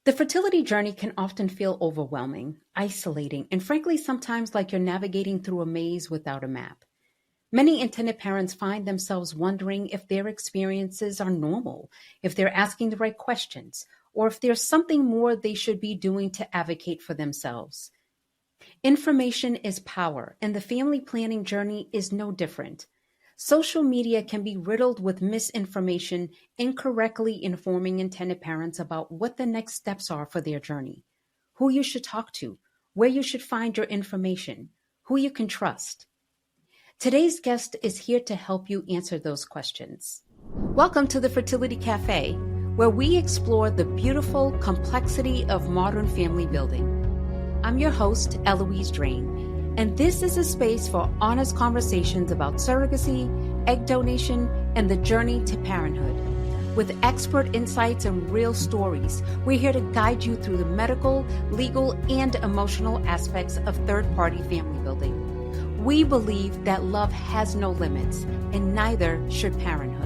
The fertility journey can often feel overwhelming, isolating, and frankly, sometimes like you're navigating through a maze without a map. Many intended parents find themselves wondering if their experiences are normal, if they're asking the right questions, or if there's something more they should be doing to advocate for themselves. Information is power, and the family planning journey is no different. Social media can be riddled with misinformation, incorrectly informing intended parents about what the next steps are for their journey, who you should talk to, where you should find your information, who you can trust. Today's guest is here to help you answer those questions. Welcome to the Fertility Cafe, where we explore the beautiful complexity of modern family building. I'm your host, Eloise Drain, and this is a space for honest conversations about surrogacy, egg donation, and the journey to parenthood. With expert insights and real stories, we're here to guide you through the medical, legal, and emotional aspects of third-party family building. We believe that love has no limits, and neither should parenthood.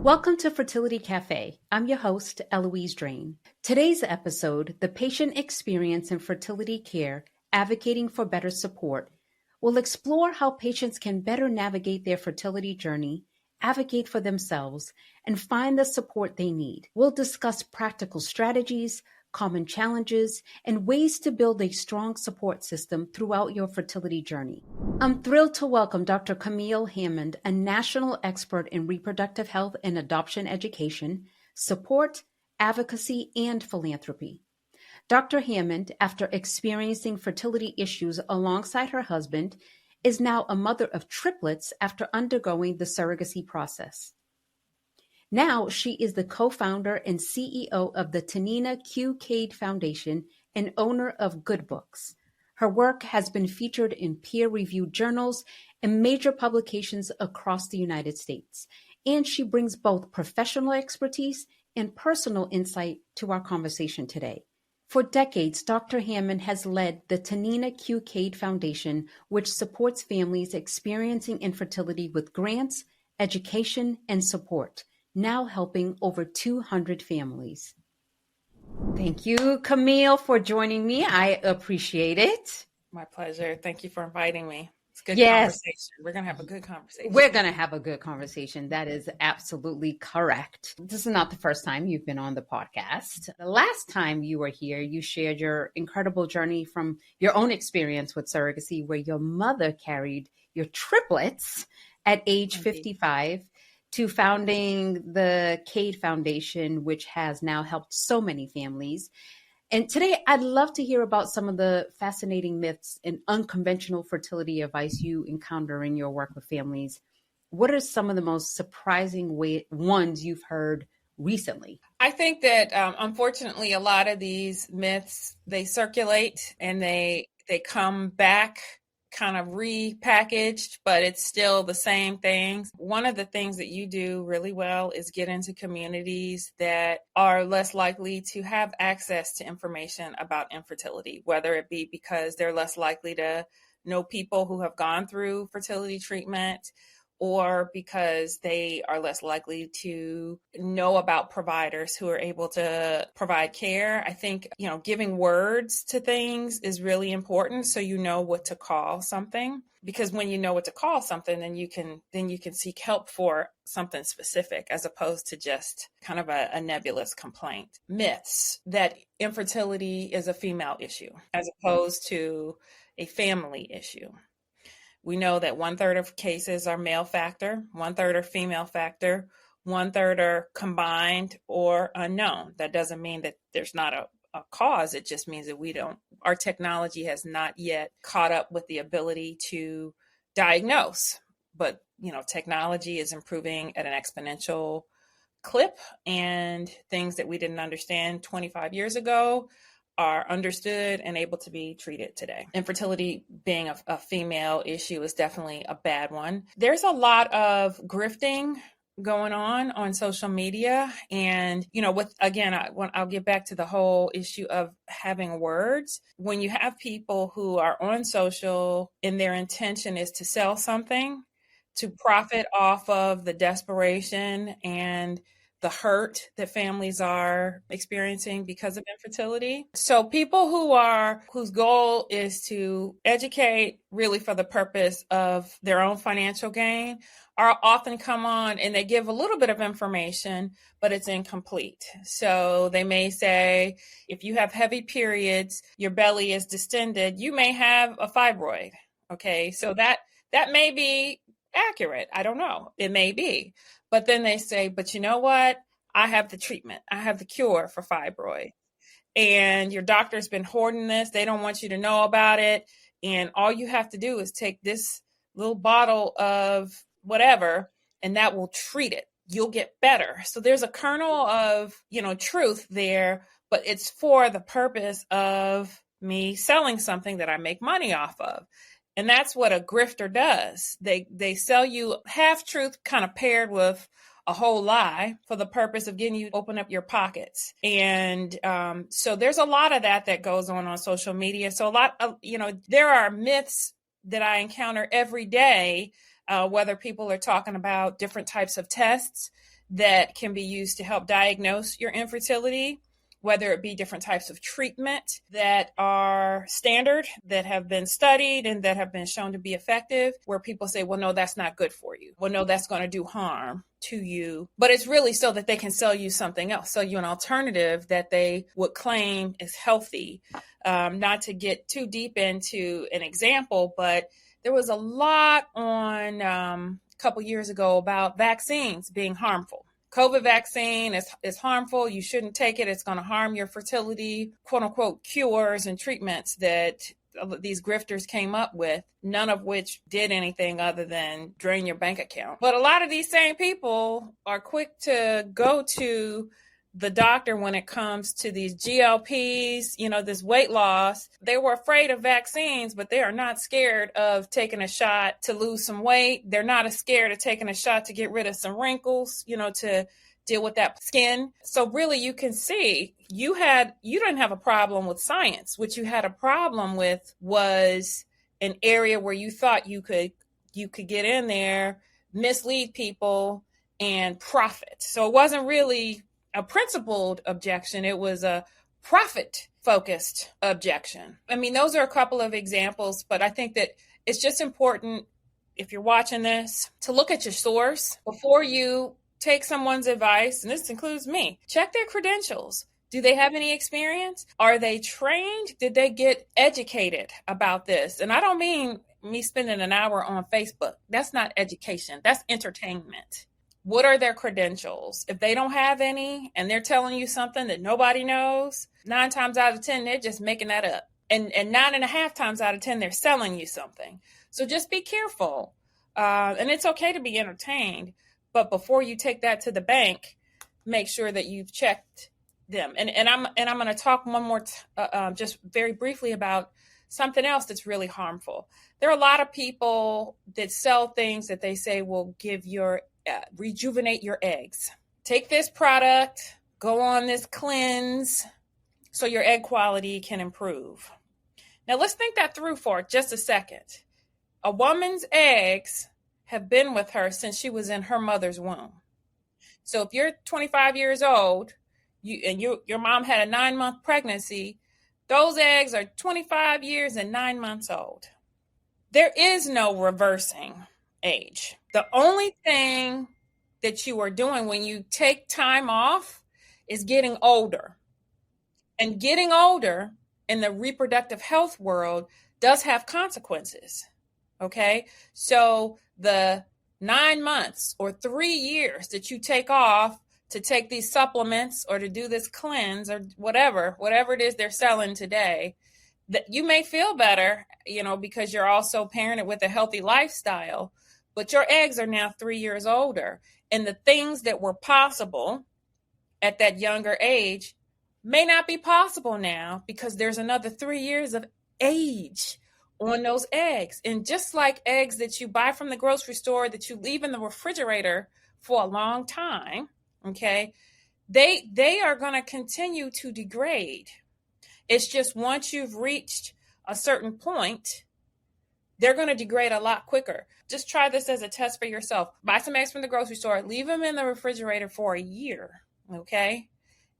Welcome to Fertility Cafe. I'm your host, Eloise Drain. Today's episode, The Patient Experience in Fertility Care, Advocating for Better Support, will explore how patients can better navigate their fertility journey, advocate for themselves, and find the support they need. We'll discuss practical strategies, common challenges, and ways to build a strong support system throughout your fertility journey. I'm thrilled to welcome Dr. Camille Hammond, a national expert in reproductive health and adoption education, support, advocacy, and philanthropy. Dr. Hammond, after experiencing fertility issues alongside her husband, is now a mother of triplets after undergoing the surrogacy process. Now, she is the co-founder and CEO of the Tanina Q. Cade Foundation and owner of Good Books. Her work has been featured in peer-reviewed journals and major publications across the United States, and she brings both professional expertise and personal insight to our conversation today. For decades, Dr. Hammond has led the Tanina Q. Cade Foundation, which supports families experiencing infertility with grants, education, and support, now helping over 200 families. Thank you, Camille, for joining me. I appreciate it. My pleasure. Thank you for inviting me. It's a good Yes. conversation. We're going to have a good conversation. We're going to have a good conversation. That is absolutely correct. This is not the first time you've been on the podcast. The last time you were here, you shared your incredible journey from your own experience with surrogacy, where your mother carried your triplets at age 55 to founding the Cade Foundation, which has now helped so many families. And today, I'd love to hear about some of the fascinating myths and unconventional fertility advice you encounter in your work with families. What are some of the most surprising ones you've heard recently? I think that, unfortunately, a lot of these myths, they circulate and they come back kind of repackaged, but it's still the same things. One of the things that you do really well is get into communities that are less likely to have access to information about infertility, whether it be because they're less likely to know people who have gone through fertility treatment, or because they are less likely to know about providers who are able to provide care. I think, giving words to things is really important, so you know what to call something. Because when you know what to call something, then you can seek help for something specific, as opposed to just kind of a nebulous complaint. Myths that infertility is a female issue, as opposed to a family issue. We know that 1/3 of cases are male factor, 1/3 are female factor, 1/3 are combined or unknown. That doesn't mean that there's not a cause. It just means that our technology has not yet caught up with the ability to diagnose. But, technology is improving at an exponential clip, and things that we didn't understand 25 years ago are understood and able to be treated today. Infertility being a female issue is definitely a bad one. There's a lot of grifting going on social media. And, I'll get back to the whole issue of having words. When you have people who are on social and their intention is to sell something to profit off of the desperation and the hurt that families are experiencing because of infertility. So people whose goal is to educate really for the purpose of their own financial gain are often come on and they give a little bit of information, but it's incomplete. So they may say, if you have heavy periods, your belly is distended, you may have a fibroid. Okay, so that may be accurate. I don't know. It may be. But then they say, but you know what? I have the treatment. I have the cure for fibroid. And your doctor's been hoarding this. They don't want you to know about it. And all you have to do is take this little bottle of whatever, and that will treat it. You'll get better. So there's a kernel of, truth there, but it's for the purpose of me selling something that I make money off of. And that's what a grifter does. They sell you half truth kind of paired with a whole lie for the purpose of getting you to open up your pockets. And so there's a lot of that goes on social media. So a lot of, there are myths that I encounter every day, whether people are talking about different types of tests that can be used to help diagnose your infertility, whether it be different types of treatment that are standard, that have been studied and that have been shown to be effective, where people say, well, no, that's not good for you. Well, no, that's going to do harm to you. But it's really so that they can sell you something else, sell you an alternative that they would claim is healthy. Not to get too deep into an example, but there was a lot on a couple years ago about vaccines being harmful. COVID vaccine is harmful. You shouldn't take it. It's going to harm your fertility, quote unquote, cures and treatments that these grifters came up with, none of which did anything other than drain your bank account. But a lot of these same people are quick to go to the doctor when it comes to these GLPs, this weight loss. They were afraid of vaccines, but they are not scared of taking a shot to lose some weight. They're not as scared of taking a shot to get rid of some wrinkles, to deal with that skin. So really you can see you didn't have a problem with science. What you had a problem with was an area where you thought you could get in there, mislead people and profit. So it wasn't really a principled objection. It was a profit-focused objection. I mean, those are a couple of examples, but I think that it's just important, if you're watching this, to look at your source before you take someone's advice, and this includes me. Check their credentials. Do they have any experience? Are they trained? Did they get educated about this? And I don't mean me spending an hour on Facebook. That's not education. That's entertainment. What are their credentials? If they don't have any and they're telling you something that nobody knows, 9 times out of 10, they're just making that up. And 9.5 times out of 10, they're selling you something. So just be careful. And it's okay to be entertained. But before you take that to the bank, make sure that you've checked them. And I'm going to talk one more, just very briefly about something else that's really harmful. There are a lot of people that sell things that they say will give rejuvenate your eggs. Take this product, go on this cleanse so your egg quality can improve. Now let's think that through for just a second. A woman's eggs have been with her since she was in her mother's womb. So if you're 25 years old, your mom had a 9-month pregnancy, those eggs are 25 years and 9 months old. There is no reversing age. The only thing that you are doing when you take time off is getting older. And getting older in the reproductive health world does have consequences. Okay? So the 9 months or 3 years that you take off to take these supplements or to do this cleanse or whatever it is they're selling today, that you may feel better, because you're also parented with a healthy lifestyle, but your eggs are now 3 years older. And the things that were possible at that younger age may not be possible now because there's another 3 years of age on those eggs. And just like eggs that you buy from the grocery store that you leave in the refrigerator for a long time, okay, they are going to continue to degrade. It's just once you've reached a certain point, they're going to degrade a lot quicker. just try this as a test for yourself. Buy some eggs from the grocery store, leave them in the refrigerator for a year, okay?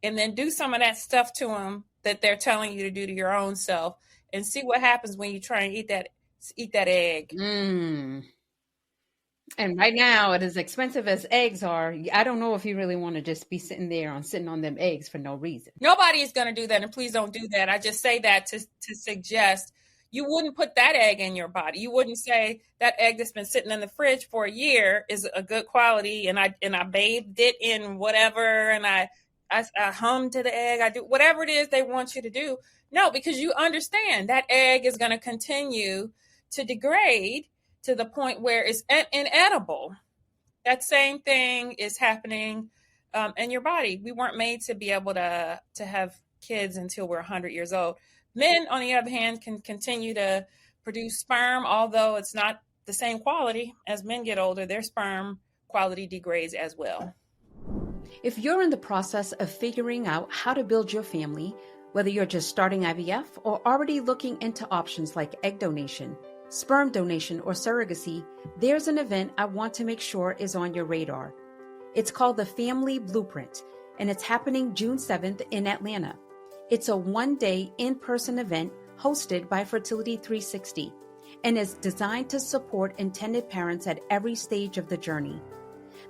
And then do some of that stuff to them that they're telling you to do to your own self, and see what happens when you try and eat that egg. And right now, it as expensive as eggs are, I don't know if you really want to just be sitting on them eggs for no reason. Nobody is going to do that, and please don't do that. I just say that to suggest you wouldn't put that egg in your body. You wouldn't say that egg that's been sitting in the fridge for a year is a good quality, and I bathed it in whatever, and I hummed to the egg. I do whatever it is they want you to do. No, because you understand that egg is going to continue to degrade to the point where it's inedible. That same thing is happening in your body. We weren't made to be able to have kids until we're 100 years old. Men, on the other hand, can continue to produce sperm, although it's not the same quality. As men get older, their sperm quality degrades as well. If you're in the process of figuring out how to build your family, whether you're just starting IVF or already looking into options like egg donation, sperm donation, or surrogacy, there's an event I want to make sure is on your radar. It's called the Family Blueprint, and it's happening June 7th in Atlanta. It's a one-day in-person event hosted by Fertility 360 and is designed to support intended parents at every stage of the journey.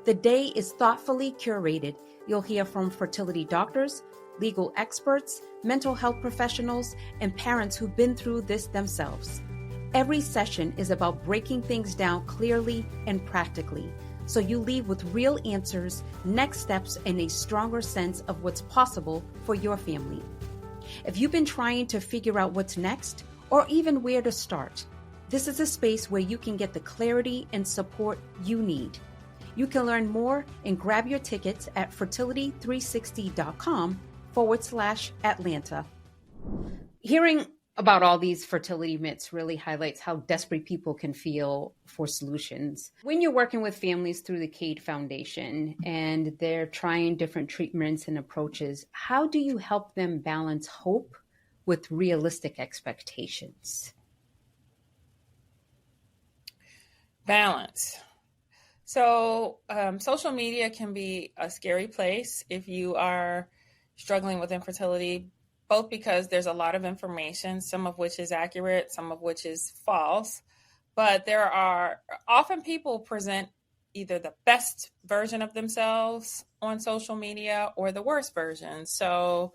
The day is thoughtfully curated. You'll hear from fertility doctors, legal experts, mental health professionals, and parents who've been through this themselves. Every session is about breaking things down clearly and practically, so you leave with real answers, next steps, and a stronger sense of what's possible for your family. If you've been trying to figure out what's next, or even where to start, this is a space where you can get the clarity and support you need. You can learn more and grab your tickets at fertility360.com/Atlanta. Hearing about all these fertility myths really highlights how desperate people can feel for solutions. When you're working with families through the Cade Foundation and they're trying different treatments and approaches, how do you help them balance hope with realistic expectations? Balance. So social media can be a scary place if you are struggling with infertility, both because there's a lot of information, some of which is accurate, some of which is false. But there are often people present either the best version of themselves on social media or the worst version. So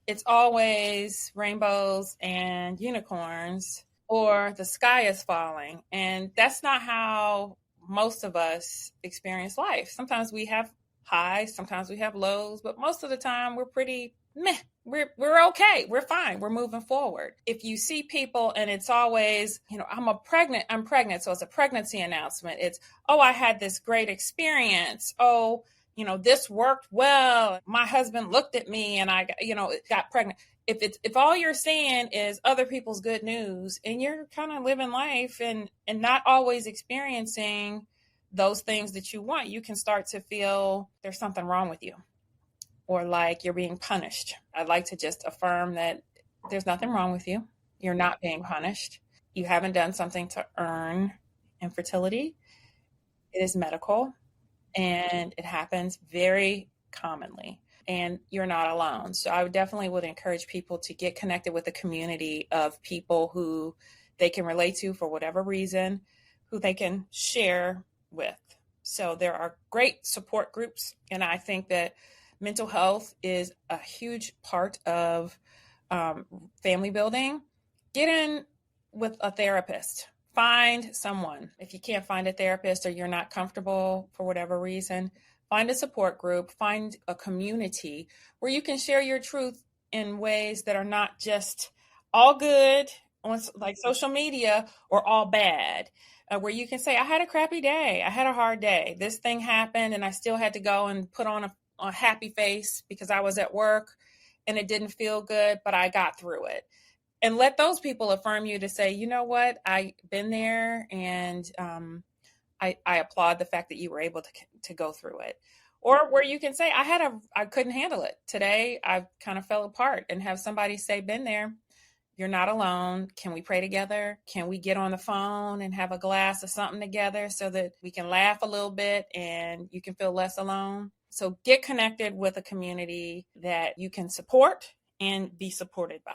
it's always rainbows and unicorns or the sky is falling. And that's not how most of us experience life. Sometimes we have highs, sometimes we have lows, but most of the time we're pretty meh. We're okay. We're fine. We're moving forward. If you see people and it's always, I'm pregnant. So it's a pregnancy announcement. It's, oh, I had this great experience. Oh, this worked well. My husband looked at me and I, got pregnant. If all you're seeing is other people's good news and you're kind of living life and not always experiencing those things that you want, you can start to feel there's something wrong with you or like you're being punished. I'd like to just affirm that there's nothing wrong with you. You're not being punished. You haven't done something to earn infertility. It is medical and it happens very commonly. And you're not alone. So I definitely would encourage people to get connected with a community of people who they can relate to for whatever reason, who they can share with. So there are great support groups. And I think that mental health is a huge part of family building. Get in with a therapist. Find someone. If you can't find a therapist or you're not comfortable for whatever reason, find a support group, find a community where you can share your truth in ways that are not just all good on like social media or all bad, where you can say, I had a crappy day. I had a hard day. This thing happened and I still had to go and put on a happy face because I was at work and it didn't feel good, but I got through it. And let those people affirm you to say, you know what, I've been there and I applaud the fact that you were able to go through it. Or where you can say, I couldn't handle it. Today, I kind of fell apart and have somebody say, been there. you're not alone. Can we pray together? Can we get on the phone and have a glass of something together so that we can laugh a little bit and you can feel less alone? So get connected with a community that you can support and be supported by.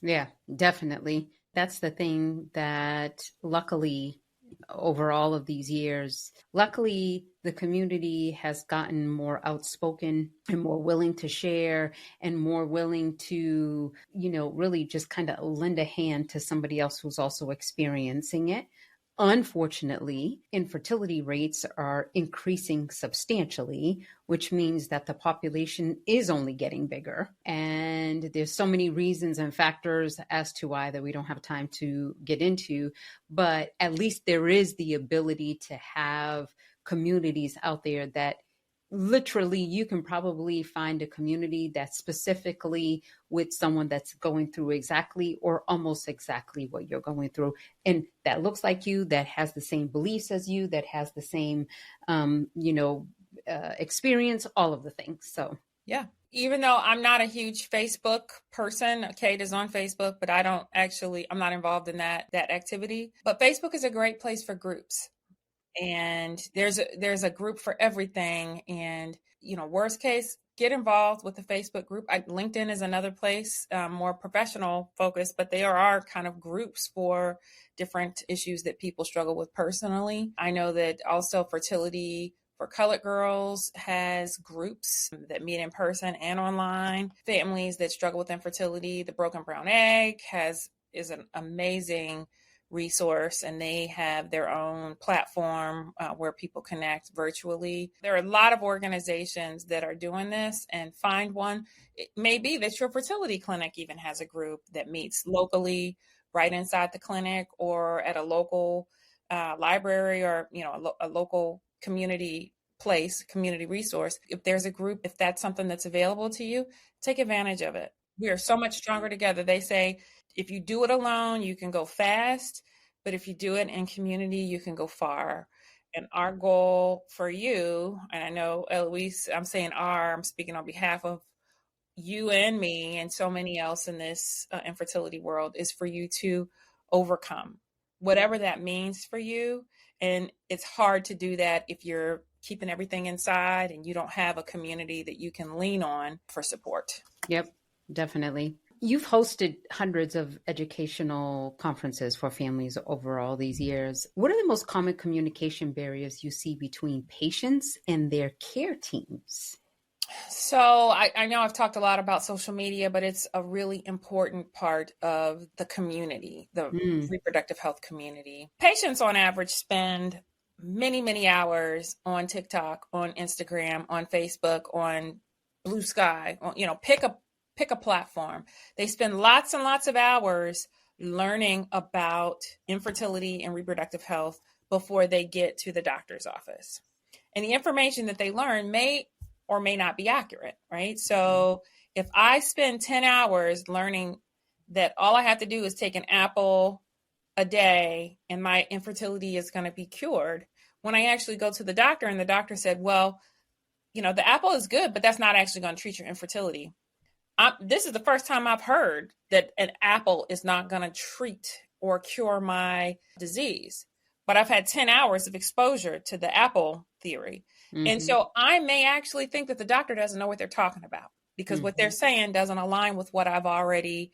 Yeah, definitely. That's the thing that luckily over all of these years, luckily the community has gotten more outspoken and more willing to share and more willing to, really just kind of lend a hand to somebody else who's also experiencing it. Unfortunately, infertility rates are increasing substantially, which means that the population is only getting bigger. And there's so many reasons and factors as to why that we don't have time to get into, but at least there is the ability to have communities out there that literally you can probably find a community that's specifically with someone that's going through exactly or almost exactly what you're going through, and that looks like you, that has the same beliefs as you, that has the same experience, all of the things. So yeah, even though I'm not a huge Facebook person, Kate is on Facebook, but I'm not involved in that activity. But Facebook is a great place for groups. And there's a group for everything. And, worst case, get involved with the Facebook group. LinkedIn is another place, more professional focused, but there are kind of groups for different issues that people struggle with personally. I know that also Fertility for Colored Girls has groups that meet in person and online. Families that struggle with infertility, the Broken Brown Egg is an amazing resource, and they have their own platform where people connect virtually. There are a lot of organizations that are doing this, and find one. It may be that your fertility clinic even has a group that meets locally right inside the clinic or at a local library or a local community place, community resource. If there's a group, if that's something that's available to you, take advantage of it. We are so much stronger together. They say if you do it alone, you can go fast, but if you do it in community, you can go far. And our goal for you, and I know Eloise, I'm speaking on behalf of you and me and so many else in this infertility world, is for you to overcome whatever that means for you. And it's hard to do that if you're keeping everything inside and you don't have a community that you can lean on for support. Yep, definitely. You've hosted hundreds of educational conferences for families over all these years. What are the most common communication barriers you see between patients and their care teams? So I know I've talked a lot about social media, but it's a really important part of the community, the reproductive health community. Patients on average spend many, many hours on TikTok, on Instagram, on Facebook, on Blue Sky, pick a platform. They spend lots and lots of hours learning about infertility and reproductive health before they get to the doctor's office. And the information that they learn may or may not be accurate, right? So if I spend 10 hours learning that all I have to do is take an apple a day and my infertility is going to be cured, when I actually go to the doctor and the doctor said, well, the apple is good, but that's not actually going to treat your infertility. This is the first time I've heard that an apple is not going to treat or cure my disease. But I've had 10 hours of exposure to the apple theory. Mm-hmm. And so I may actually think that the doctor doesn't know what they're talking about because what they're saying doesn't align with what I've already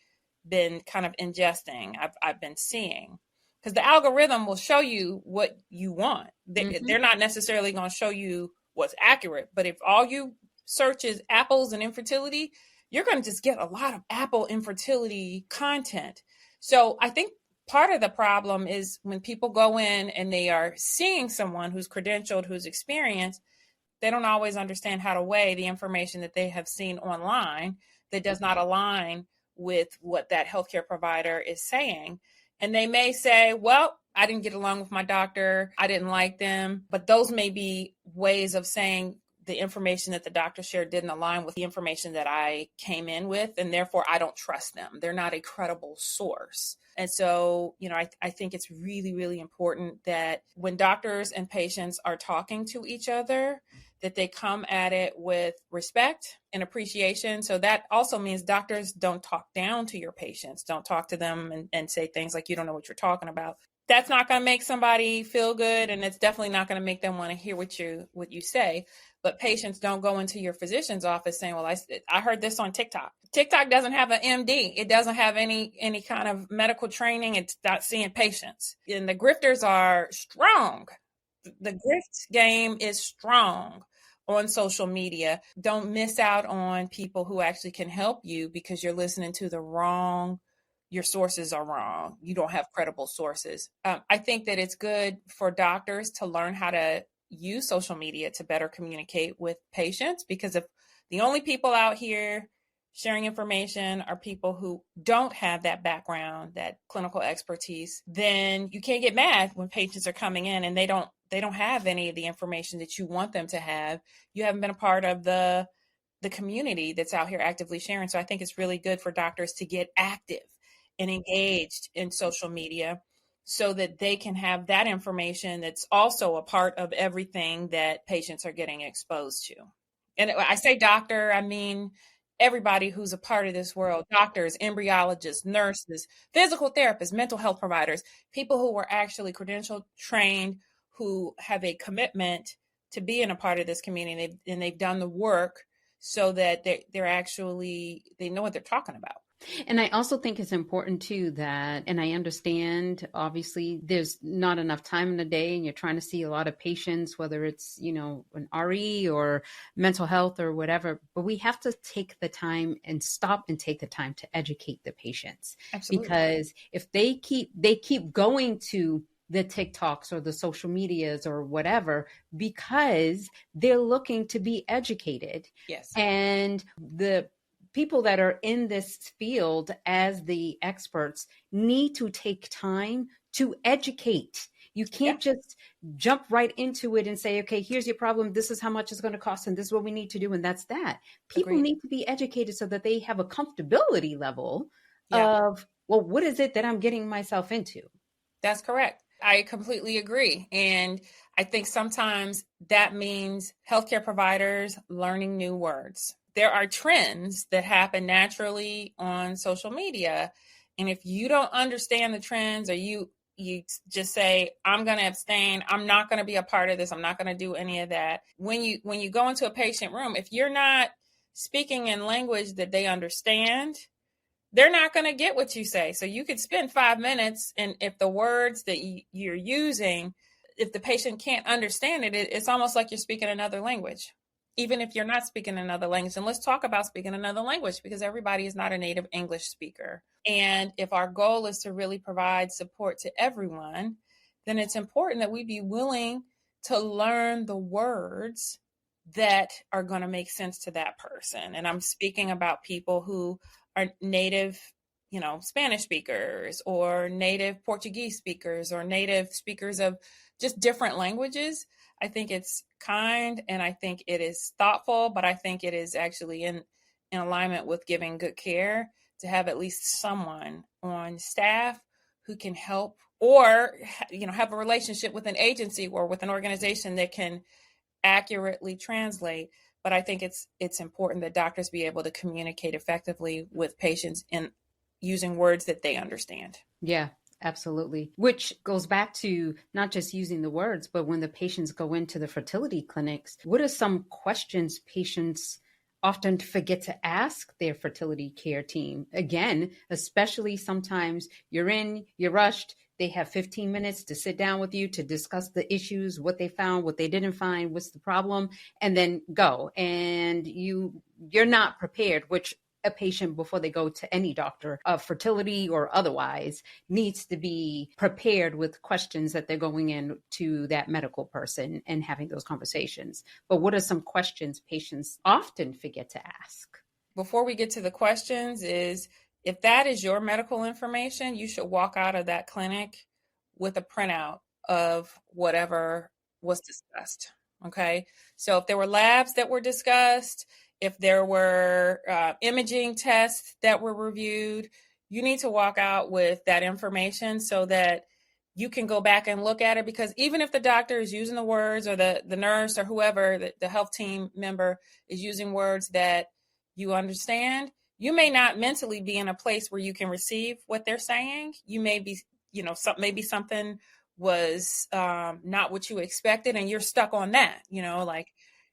been kind of ingesting, I've been seeing. Because the algorithm will show you what you want. They're not necessarily going to show you what's accurate. But if all you search is apples and infertility, you're going to just get a lot of apple infertility content. So I think part of the problem is when people go in and they are seeing someone who's credentialed, who's experienced, they don't always understand how to weigh the information that they have seen online that does not align with what that healthcare provider is saying. And they may say, well, I didn't get along with my doctor. I didn't like them. But those may be ways of saying the information that the doctor shared didn't align with the information that I came in with, and therefore I don't trust them. They're not a credible source. And so, I think it's really, really important that when doctors and patients are talking to each other, that they come at it with respect and appreciation. So that also means doctors don't talk down to your patients, don't talk to them and say things like, you don't know what you're talking about. That's not going to make somebody feel good, and it's definitely not going to make them want to hear what you say. But patients don't go into your physician's office saying, well, I heard this on TikTok. TikTok doesn't have an MD. It doesn't have any kind of medical training. It's not seeing patients. And the grifters are strong. The grift game is strong on social media. Don't miss out on people who actually can help you because you're listening to your sources are wrong. You don't have credible sources. I think that it's good for doctors to learn how to use social media to better communicate with patients, because if the only people out here sharing information are people who don't have that background, that clinical expertise, then you can't get mad when patients are coming in and they don't have any of the information that you want them to have. You haven't been a part of the community that's out here actively sharing. So I think it's really good for doctors to get active and engaged in social media so that they can have that information that's also a part of everything that patients are getting exposed to. And I say doctor, I mean everybody who's a part of this world: doctors, embryologists, nurses, physical therapists, mental health providers, people who were actually credentialed, trained, who have a commitment to being a part of this community, and they've done the work so that they know what they're talking about. And I also think it's important too that, and I understand obviously there's not enough time in the day and you're trying to see a lot of patients, whether it's, an RE or mental health or whatever, but we have to take the time and stop and take the time to educate the patients. Absolutely. Because if they keep going to the TikToks or the social medias or whatever, because they're looking to be educated. Yes. And the people that are in this field as the experts need to take time to educate. You can't just jump right into it and say, okay, here's your problem. This is how much it's going to cost. And this is what we need to do. And that's that. People need to be educated so that they have a comfortability level of, well, what is it that I'm getting myself into? That's correct. I completely agree. And I think sometimes that means healthcare providers learning new words. There are trends that happen naturally on social media. And if you don't understand the trends, or you just say, I'm going to abstain, I'm not going to be a part of this, I'm not going to do any of that. When you go into a patient room, if you're not speaking in language that they understand, they're not going to get what you say. So you could spend 5 minutes, and if the words that you're using, if the patient can't understand it, it's almost like you're speaking another language, even if you're not speaking another language. And let's talk about speaking another language, because everybody is not a native English speaker. And if our goal is to really provide support to everyone, then it's important that we be willing to learn the words that are going to make sense to that person. And I'm speaking about people who are native, Spanish speakers, or native Portuguese speakers, or native speakers of just different languages. I think it's kind, and I think it is thoughtful, but I think it is actually in alignment with giving good care to have at least someone on staff who can help, or, have a relationship with an agency or with an organization that can accurately translate. But I think it's important that doctors be able to communicate effectively with patients in using words that they understand. Yeah, absolutely. Which goes back to not just using the words, but when the patients go into the fertility clinics, what are some questions patients often forget to ask their fertility care team? Again, especially sometimes you're rushed. They have 15 minutes to sit down with you to discuss the issues, what they found, what they didn't find, what's the problem, and then go. And you're not prepared, which a patient, before they go to any doctor of fertility or otherwise, needs to be prepared with questions that they're going in to that medical person and having those conversations. But what are some questions patients often forget to ask? Before we get to the questions, is if that is your medical information, you should walk out of that clinic with a printout of whatever was discussed. Okay. So if there were labs that were discussed, if there were imaging tests that were reviewed, you need to walk out with that information so that you can go back and look at it, because even if the doctor is using the words, or the nurse or whoever, the health team member is using words that you understand, you may not mentally be in a place where you can receive what they're saying. You may be, maybe something was not what you expected, and you're stuck on that, like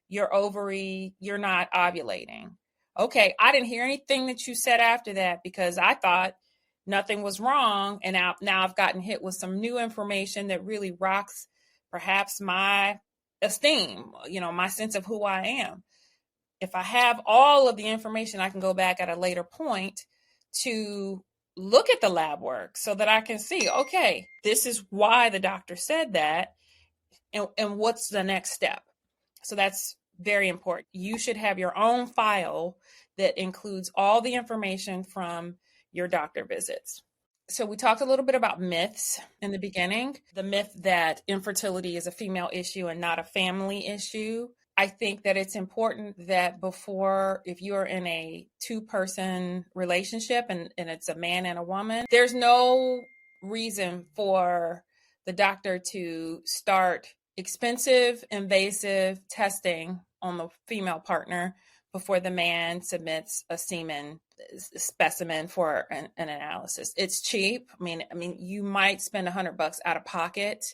your ovary, you're not ovulating. Okay, I didn't hear anything that you said after that, because I thought nothing was wrong. And now I've gotten hit with some new information that really rocks perhaps my esteem, my sense of who I am. If I have all of the information, I can go back at a later point to look at the lab work so that I can see, okay, this is why the doctor said that, and what's the next step. So that's very important. You should have your own file that includes all the information from your doctor visits. So we talked a little bit about myths in the beginning. The myth that infertility is a female issue and not a family issue. I think that it's important that if you're in a two-person relationship and it's a man and a woman, there's no reason for the doctor to start expensive, invasive testing on the female partner before the man submits a semen specimen for an analysis. It's cheap. I mean, you might spend $100 out of pocket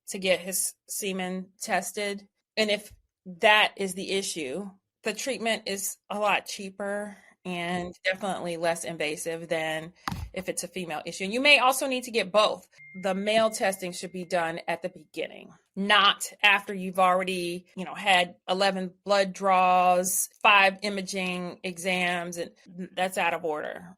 to get his semen tested. And if that is the issue, the treatment is a lot cheaper and definitely less invasive than if it's a female issue. And you may also need to get both. The male testing should be done at the beginning, not after you've already, had 11 blood draws, 5 imaging exams, and that's out of order.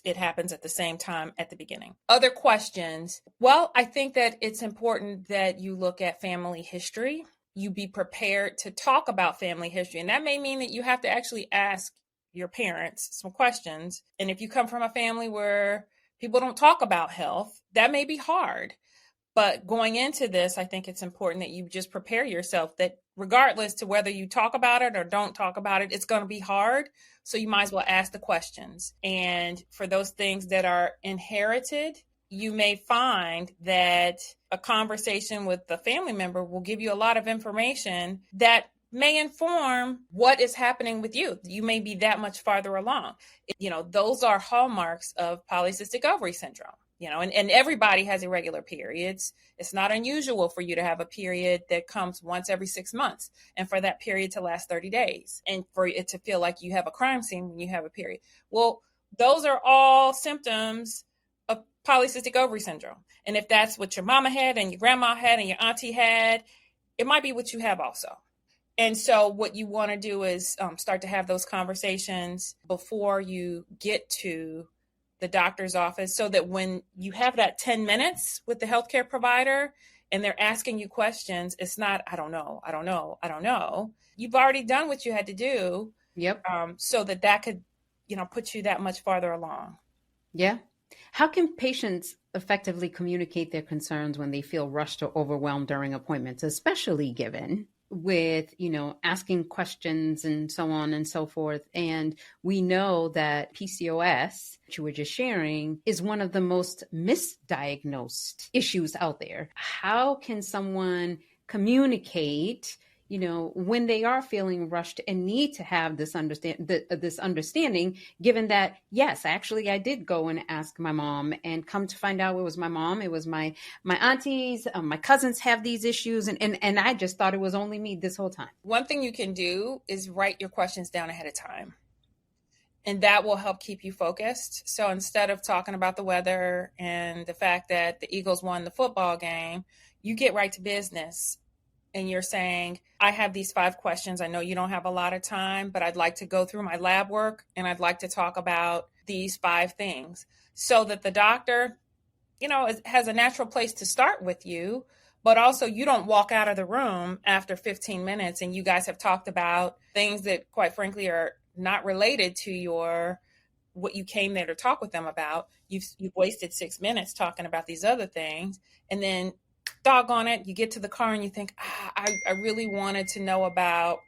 It happens at the same time at the beginning. Other questions? Well, I think that it's important that you look at family history. You be prepared to talk about family history. And that may mean that you have to actually ask your parents some questions. And if you come from a family where people don't talk about health, that may be hard. But going into this, I think it's important that you just prepare yourself that regardless to whether you talk about it or don't talk about it, it's going to be hard. So you might as well ask the questions. And for those things that are inherited, you may find that a conversation with a family member will give you a lot of information that may inform what is happening with you. You may be that much farther along. Those are hallmarks of polycystic ovary syndrome. And everybody has irregular periods. It's not unusual for you to have a period that comes once every 6 months, and for that period to last 30 days, and for it to feel like you have a crime scene when you have a period. Well, those are all symptoms of polycystic ovary syndrome. And if that's what your mama had and your grandma had and your auntie had, it might be what you have also. And so what you want to do is start to have those conversations before you get to the doctor's office, so that when you have that 10 minutes with the healthcare provider and they're asking you questions, it's not, I don't know. You've already done what you had to do. Yep. So that could, put you that much farther along. Yeah. How can patients effectively communicate their concerns when they feel rushed or overwhelmed during appointments, especially given with, asking questions and so on and so forth? And we know that PCOS, which you were just sharing, is one of the most misdiagnosed issues out there. How can someone communicate, when they are feeling rushed and need to have this understanding, given that, yes, actually I did go and ask my mom, and come to find out it was my mom, it was my aunties, my cousins have these issues, and I just thought it was only me this whole time. One thing you can do is write your questions down ahead of time, and that will help keep you focused. So instead of talking about the weather and the fact that the Eagles won the football game, you get right to business. And you're saying, I have these 5 questions. I know you don't have a lot of time, but I'd like to go through my lab work, and I'd like to talk about these 5 things, so that the doctor, has a natural place to start with you, but also you don't walk out of the room after 15 minutes and you guys have talked about things that, quite frankly, are not related to what you came there to talk with them about. You've wasted 6 minutes talking about these other things, and then doggone it, you get to the car and you think, I really wanted to know about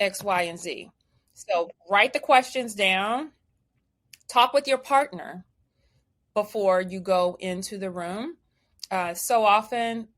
X, Y, and Z. So write the questions down, talk with your partner before you go into the room. So often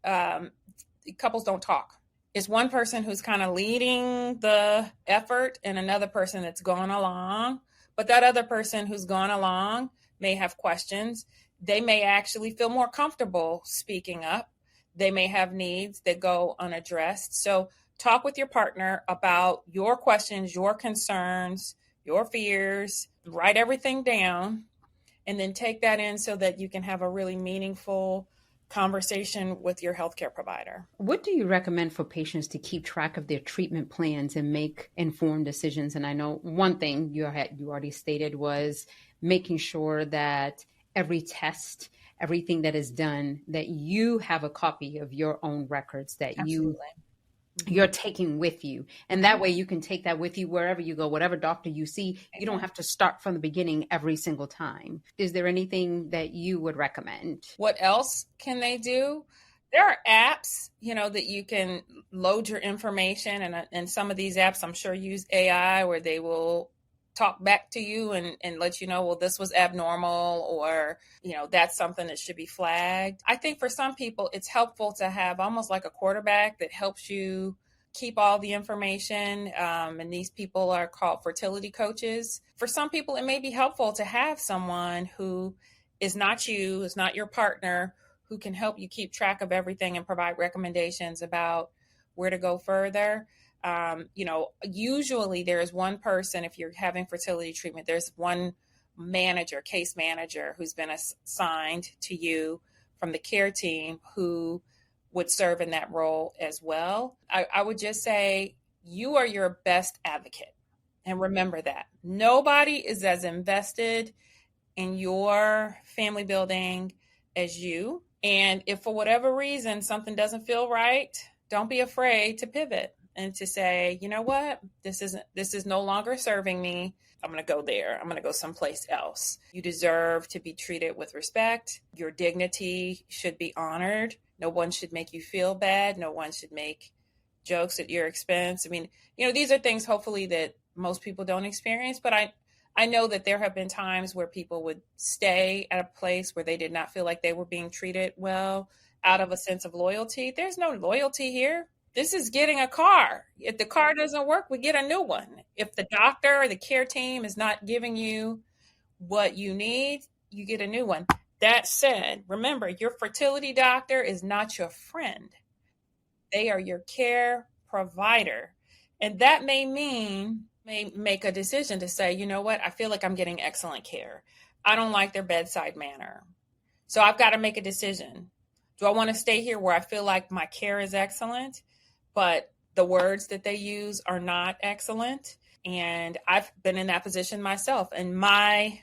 couples don't talk. It's one person who's kind of leading the effort and another person that's going along. But that other person who's gone along may have questions. They may actually feel more comfortable speaking up. They may have needs that go unaddressed. So talk with your partner about your questions, your concerns, your fears, write everything down, and then take that in so that you can have a really meaningful conversation with your healthcare provider. What do you recommend for patients to keep track of their treatment plans and make informed decisions? And I know one thing you already stated was making sure that every test, everything that is done, that you have a copy of your own records that Absolutely. you're taking with you. And that way you can take that with you wherever you go, whatever doctor you see. You don't have to start from the beginning every single time. Is there anything that you would recommend? What else can they do? There are apps, that you can load your information. And some of these apps, I'm sure, use AI where they will talk back to you and let you know, well, this was abnormal, or, that's something that should be flagged. I think for some people, it's helpful to have almost like a quarterback that helps you keep all the information. And these people are called fertility coaches. For some people, it may be helpful to have someone who is not you, is not your partner, who can help you keep track of everything and provide recommendations about where to go further. Usually there is one person, if you're having fertility treatment, there's one case manager who's been assigned to you from the care team who would serve in that role as well. I would just say you are your best advocate. And remember that nobody is as invested in your family building as you. And if for whatever reason something doesn't feel right, don't be afraid to pivot and to say, you know what, this is no longer serving me. I'm going to go there. I'm going to go someplace else. You deserve to be treated with respect. Your dignity should be honored. No one should make you feel bad. No one should make jokes at your expense. I mean, these are things hopefully that most people don't experience, but I know that there have been times where people would stay at a place where they did not feel like they were being treated well out of a sense of loyalty. There's no loyalty here. This is getting a car. If the car doesn't work, we get a new one. If the doctor or the care team is not giving you what you need, you get a new one. That said, remember, your fertility doctor is not your friend. They are your care provider. And that may make a decision to say, you know what, I feel like I'm getting excellent care. I don't like their bedside manner. So I've got to make a decision. Do I want to stay here where I feel like my care is excellent, but the words that they use are not excellent? And I've been in that position myself. And my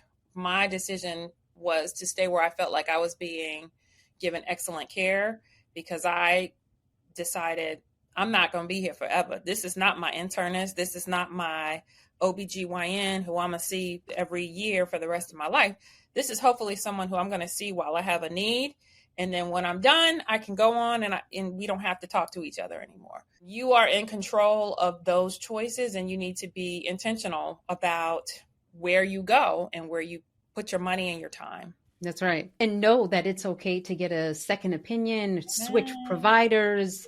decision was to stay where I felt like I was being given excellent care, because I decided I'm not going to be here forever. This is not my internist. This is not my OBGYN who I'm going to see every year for the rest of my life. This is hopefully someone who I'm going to see while I have a need. And then when I'm done, I can go on and we don't have to talk to each other anymore. You are in control of those choices, and you need to be intentional about where you go and where you put your money and your time. That's right. And know that it's okay to get a second opinion, switch providers,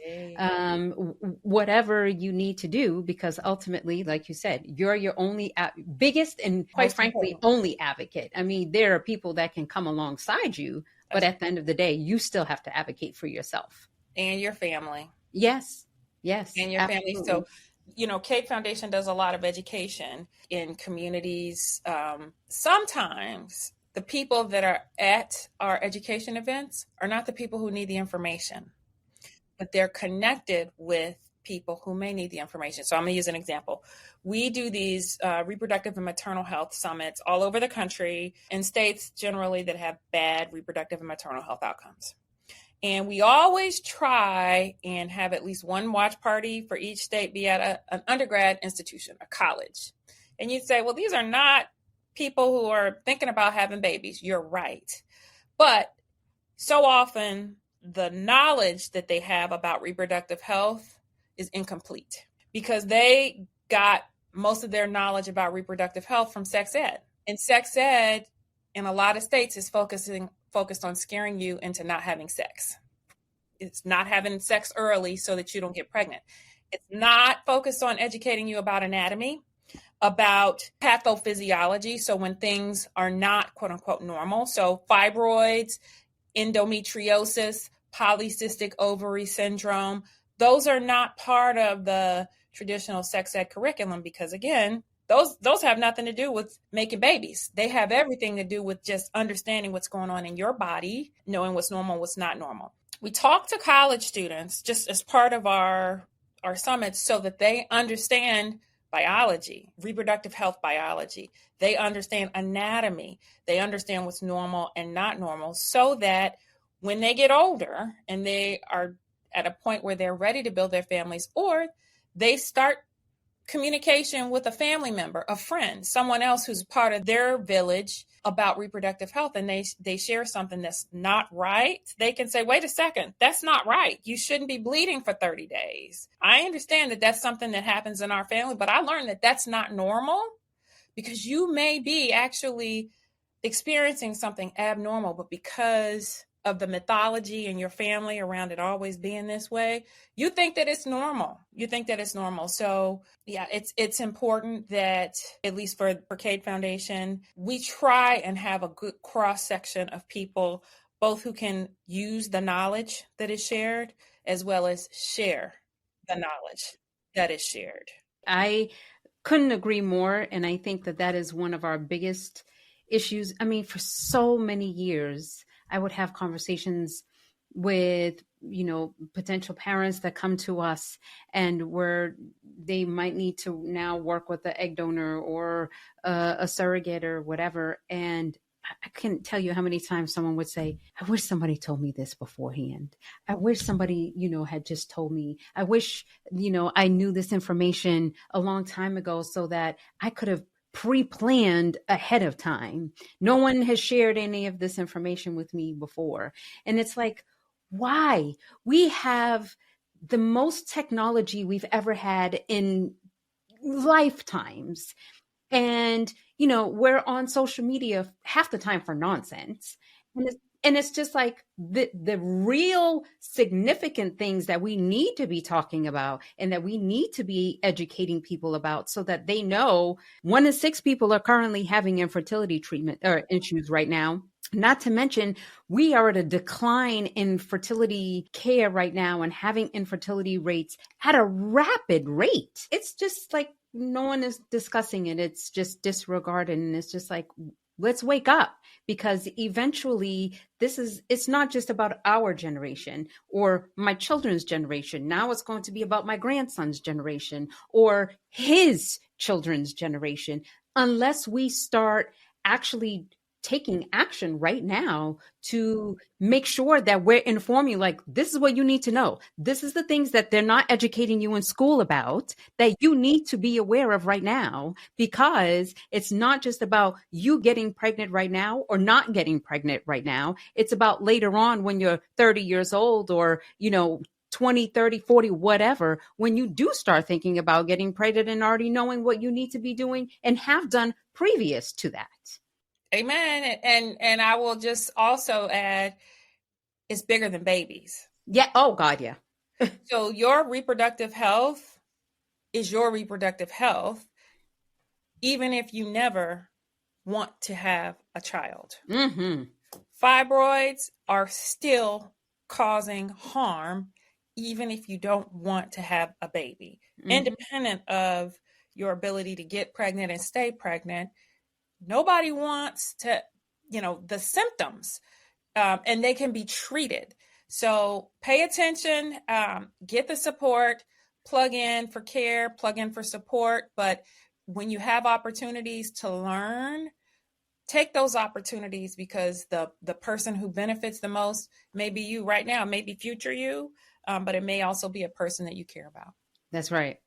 whatever you need to do, because ultimately, like you said, you're your only biggest and quite frankly, only advocate. I mean, there are people that can come alongside you, but at the end of the day, you still have to advocate for yourself. And your family. Yes. And your absolutely. family. So, Cape Foundation does a lot of education in communities. Sometimes the people that are at our education events are not the people who need the information, but they're connected with people who may need the information. So I'm going to use an example. We do these reproductive and maternal health summits all over the country in states generally that have bad reproductive and maternal health outcomes. And we always try and have at least one watch party for each state be at an undergrad institution, a college. And you'd say, well, these are not people who are thinking about having babies. You're right. But so often the knowledge that they have about reproductive health is incomplete, because they got most of their knowledge about reproductive health from sex ed. And sex ed in a lot of states is focusing focused on scaring you into not having sex. It's not having sex early so that you don't get pregnant. It's not focused on educating you about anatomy, about pathophysiology. So when things are not quote unquote normal, so fibroids, endometriosis, polycystic ovary syndrome, those are not part of the traditional sex ed curriculum because, again, those have nothing to do with making babies. They have everything to do with just understanding what's going on in your body, knowing what's normal, what's not normal. We talk to college students just as part of our summits so that they understand biology, reproductive health biology. They understand anatomy. They understand what's normal and not normal so that when they get older and they are at a point where they're ready to build their families, or they start communication with a family member, a friend, someone else who's part of their village about reproductive health, and they share something that's not right, they can say, wait a second, that's not right. You shouldn't be bleeding for 30 days. I understand that that's something that happens in our family, but I learned that that's not normal because you may be actually experiencing something abnormal, but because of the mythology in your family around it always being this way, you think that it's normal. So yeah, it's important that, at least for Cade Foundation, we try and have a good cross section of people, both who can use the knowledge that is shared as well as share the knowledge that is shared. I couldn't agree more. And I think that is one of our biggest issues. I mean, for so many years, I would have conversations with, potential parents that come to us and where they might need to now work with an egg donor or a surrogate or whatever. And I can't tell you how many times someone would say, I wish somebody told me this beforehand. I wish somebody, had just told me. I wish, I knew this information a long time ago so that I could have pre-planned ahead of time. No one has shared any of this information with me before. And it's like, why? We have the most technology we've ever had in lifetimes. And, we're on social media half the time for nonsense. And it's just like the real significant things that we need to be talking about and that we need to be educating people about so that they know 1 in 6 people are currently having infertility treatment or issues right now. Not to mention, we are at a decline in fertility care right now and having infertility rates at a rapid rate. It's just like no one is discussing it. It's just disregarded. And it's just like, let's wake up, because eventually it's not just about our generation or my children's generation. Now it's going to be about my grandson's generation or his children's generation, unless we start actually taking action right now to make sure that we're informing, like, this is what you need to know. This is the things that they're not educating you in school about that you need to be aware of right now, because it's not just about you getting pregnant right now or not getting pregnant right now. It's about later on when you're 30 years old or, 20, 30, 40, whatever, when you do start thinking about getting pregnant and already knowing what you need to be doing and have done previous to that. Amen. And I will just also add, it's bigger than babies. Yeah. Oh, God, yeah. So your reproductive health is your reproductive health, even if you never want to have a child. Mm-hmm. Fibroids are still causing harm, even if you don't want to have a baby. Mm-hmm. Independent of your ability to get pregnant and stay pregnant, nobody wants to, the symptoms, and they can be treated. So pay attention, get the support, plug in for care, plug in for support. But when you have opportunities to learn, take those opportunities, because the person who benefits the most may be you right now, maybe future you, but it may also be a person that you care about. That's right.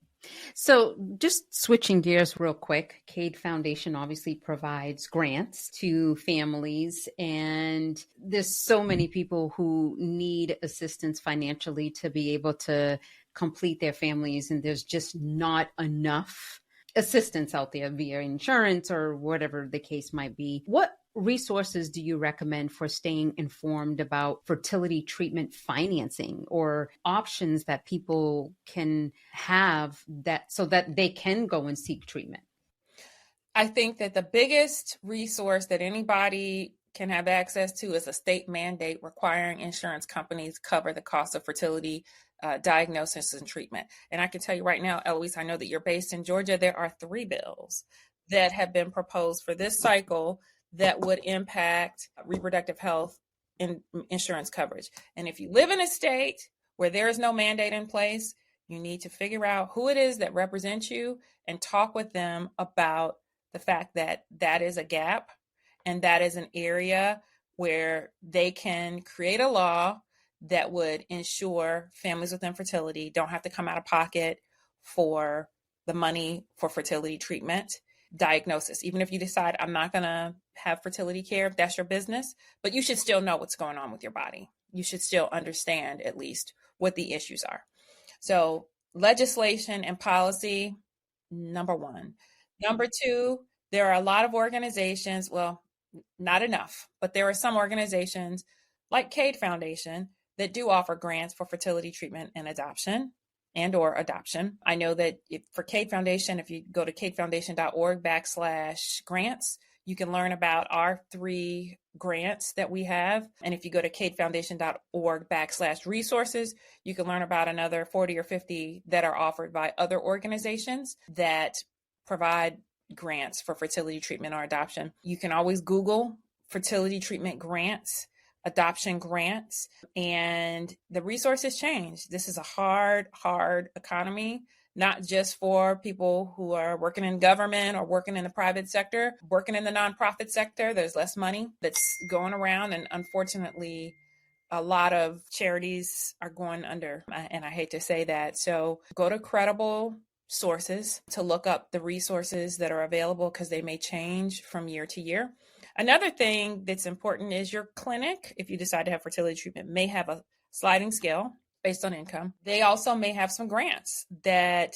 So just switching gears real quick, Cade Foundation obviously provides grants to families, and there's so many people who need assistance financially to be able to complete their families, and there's just not enough assistance out there via insurance or whatever the case might be. What resources do you recommend for staying informed about fertility treatment financing or options that people can have that so that they can go and seek treatment? I think that the biggest resource that anybody can have access to is a state mandate requiring insurance companies cover the cost of fertility diagnosis and treatment. And I can tell you right now, Eloise, I know that you're based in Georgia. There are 3 bills that have been proposed for this cycle that would impact reproductive health and insurance coverage. And if you live in a state where there is no mandate in place, you need to figure out who it is that represents you and talk with them about the fact that that is a gap and that is an area where they can create a law that would ensure families with infertility don't have to come out of pocket for the money for fertility treatment, diagnosis. Even if you decide I'm not going to have fertility care, if that's your business, but you should still know what's going on with your body. You should still understand at least what the issues are. So legislation and policy, number 1. Number 2, there are a lot of organizations, well, not enough, but there are some organizations like Cade Foundation that do offer grants for fertility treatment and adoption or adoption. I know that for Cade Foundation, if you go to cadefoundation.org/grants, you can learn about our 3 grants that we have. And if you go to cadefoundation.org/resources, you can learn about another 40 or 50 that are offered by other organizations that provide grants for fertility treatment or adoption. You can always Google fertility treatment grants, adoption grants, and the resources change. This is a hard economy, not just for people who are working in government or working in the private sector, working in the nonprofit sector. There's less money that's going around, and unfortunately, a lot of charities are going under, and I hate to say that. So go to credible sources to look up the resources that are available because they may change from year to year. Another thing that's important is your clinic, if you decide to have fertility treatment, may have a sliding scale based on income. They also may have some grants that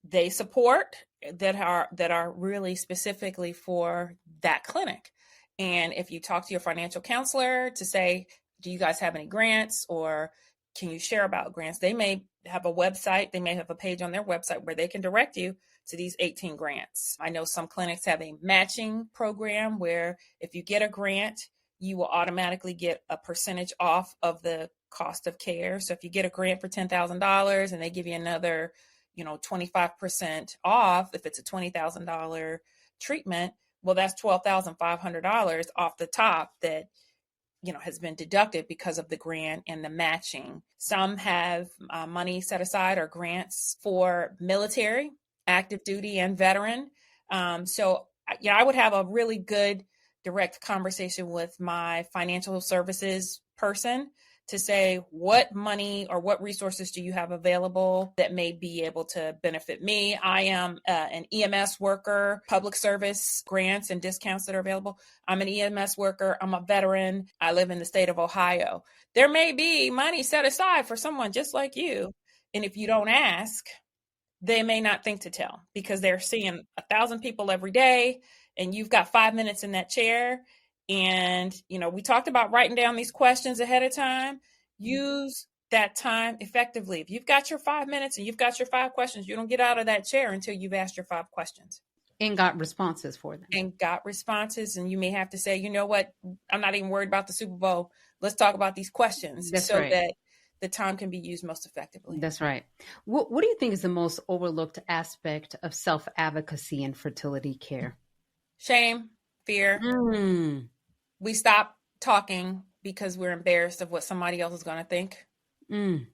they support that are really specifically for that clinic. And if you talk to your financial counselor to say, do you guys have any grants, or can you share about grants? They may have a website. They may have a page on their website where they can direct you to these 18 grants. I know some clinics have a matching program where if you get a grant, you will automatically get a percentage off of the cost of care. So if you get a grant for $10,000 and they give you another, 25% off, if it's a $20,000 treatment, well, that's $12,500 off the top that has been deducted because of the grant and the matching. Some have money set aside or grants for military, active duty, and veteran. So I would have a really good direct conversation with my financial services person to say, what money or what resources do you have available that may be able to benefit me? I am an EMS worker, public service grants and discounts that are available. I'm an EMS worker. I'm a veteran. I live in the state of Ohio. There may be money set aside for someone just like you. And if you don't ask, they may not think to tell because they're seeing 1,000 people every day and you've got 5 minutes in that chair. And, we talked about writing down these questions ahead of time. Use that time effectively. If you've got your 5 minutes and you've got your 5 questions, you don't get out of that chair until you've asked your 5 questions. And got responses for them. And you may have to say, you know what, I'm not even worried about the Super Bowl. Let's talk about these questions that the time can be used most effectively. That's right. What do you think is the most overlooked aspect of self-advocacy and fertility care? Shame, fear. We stop talking because we're embarrassed of what somebody else is going to think. And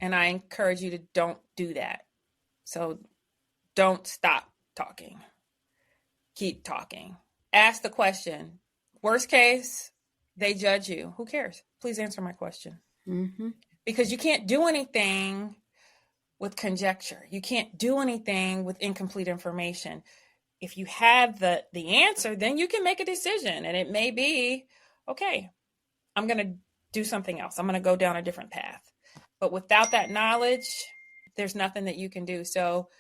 I encourage you to don't do that. So don't stop talking. Keep talking. Ask the question. Worst case, they judge you. Who cares? Please answer my question. Because you can't do anything with conjecture. You can't do anything with incomplete information. If you have the answer, then you can make a decision. And it may be, okay, I'm going to do something else. I'm going to go down a different path. But without that knowledge, there's nothing that you can do. So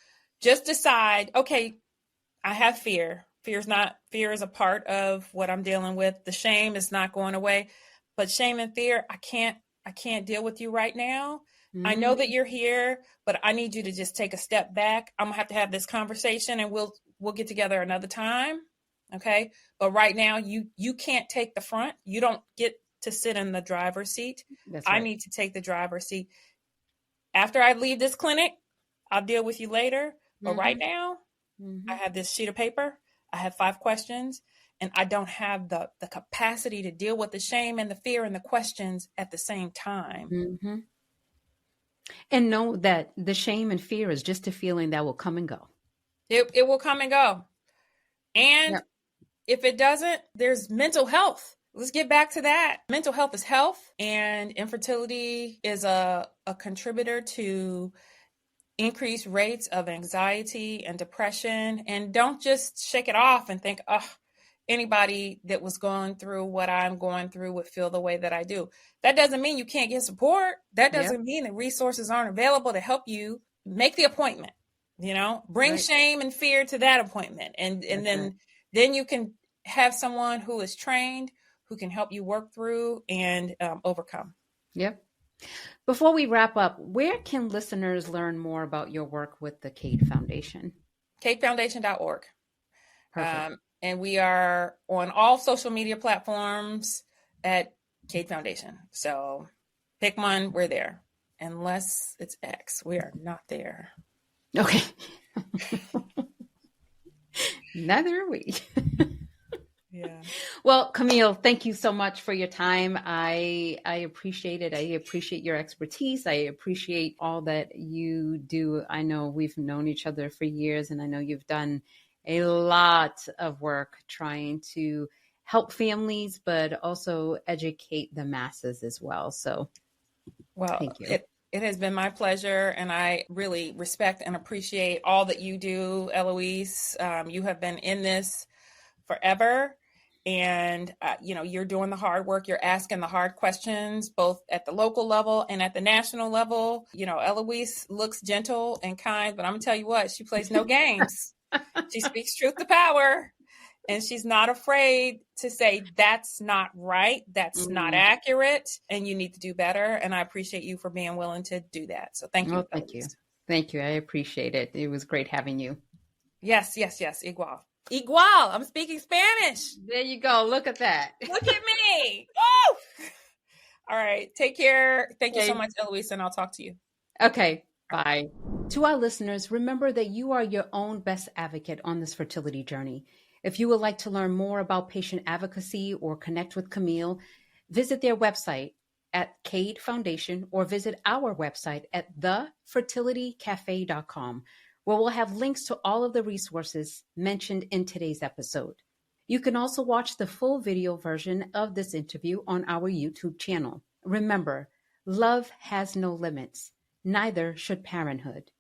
just decide, okay, I have fear. Fear is a part of what I'm dealing with. The shame is not going away, but shame and fear, I can't deal with you right now. I know that you're here, but I need you to just take a step back. I'm gonna have this conversation, and we'll get together another time. Okay. But right now you can't take the front. You don't get to sit in the driver's seat. That's right. I need to take the driver's seat. After I leave this clinic, I'll deal with you later. But right now, I have this sheet of paper. I have 5 questions, and I don't have the capacity to deal with the shame and the fear and the questions at the same time. And know that the shame and fear is just a feeling that will come and go. It will come and go. And if it doesn't, there's mental health. Let's get back to that. Mental health is health, and infertility is a contributor to increased rates of anxiety and depression. And don't just shake it off and think, oh, anybody that was going through what I'm going through would feel the way that I do. That doesn't mean you can't get support. That doesn't mean that resources aren't available to help you make the appointment. Bring shame and fear to that appointment. And then you can have someone who is trained, who can help you work through and overcome. Yep. Before we wrap up, where can listeners learn more about your work with the Cade Foundation? CadeFoundation.org. Perfect. And we are on all social media platforms at Cade Foundation. So pick one, we're there. Unless it's X, we are not there. Okay. Neither are we. Yeah. Well, Camille, thank you so much for your time. I appreciate it. I appreciate your expertise. I appreciate all that you do. I know we've known each other for years, and I know you've done a lot of work trying to help families, but also educate the masses as well. So, thank you. It has been my pleasure, and I really respect and appreciate all that you do, Eloise. You have been in this forever. And, you're doing the hard work. You're asking the hard questions, both at the local level and at the national level. Eloise looks gentle and kind, but I'm going to tell you what, she plays no games. She speaks truth to power, and she's not afraid to say, that's not right. That's not accurate. And you need to do better. And I appreciate you for being willing to do that. So thank you. Oh, thank you. Thank you. I appreciate it. It was great having you. Yes. Igual. I'm speaking Spanish. There you go. Look at that. Look at me. Oh! All right. Take care. Thank you so much, Eloise, and I'll talk to you. Okay. Bye. To our listeners, remember that you are your own best advocate on this fertility journey. If you would like to learn more about patient advocacy or connect with Camille, visit their website at Cade Foundation or visit our website at thefertilitycafe.com. where we'll have links to all of the resources mentioned in today's episode. You can also watch the full video version of this interview on our YouTube channel. Remember, love has no limits. Neither should parenthood.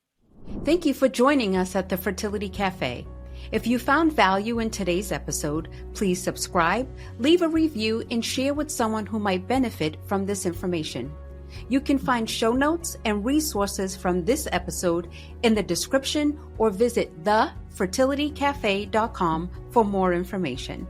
Thank you for joining us at the Fertility Cafe. If you found value in today's episode, please subscribe, leave a review, and share with someone who might benefit from this information. You can find show notes and resources from this episode in the description or visit thefertilitycafe.com for more information.